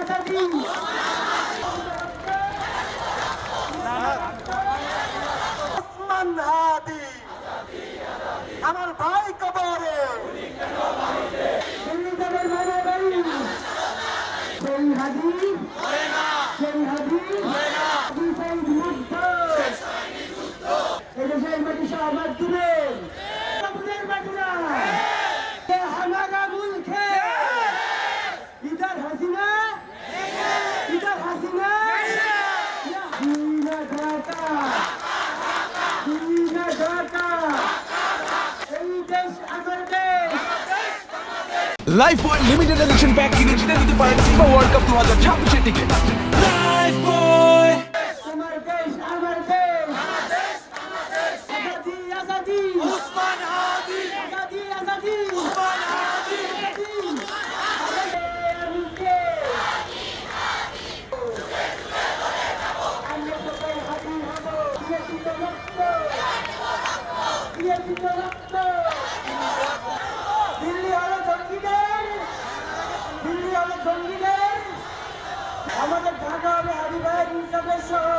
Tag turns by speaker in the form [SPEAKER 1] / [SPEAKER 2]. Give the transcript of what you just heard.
[SPEAKER 1] আজাদি ওসমান হাদি আমার ভাই কবরে দিল্লি যাবেন মানে ভাই সেই হাদি সেই হাদি সেই যুদ্ধ এদেশের মাটি সহমত দিবেন আমাদের মাটিরা हमारा मुल्क है इधर हसीना दीना ढाका এই দেশ আমার দেশ
[SPEAKER 2] লাইফ বয় লিমিটেড এডিশন প্যাক কিনে জিতে নিতে পারেন ফিফা ওয়ার্ল্ড কাপ 2026 এর টিকিট। লাইফ বয়
[SPEAKER 1] আমার দেশ আমার দেশ আজাদি আজাদি
[SPEAKER 2] উসমান হাদি
[SPEAKER 1] আজাদি আজাদি
[SPEAKER 2] উসমান হাদি
[SPEAKER 1] আমাদের ঢাকা হবে হাবিব ভাই ইনসাফের শহর।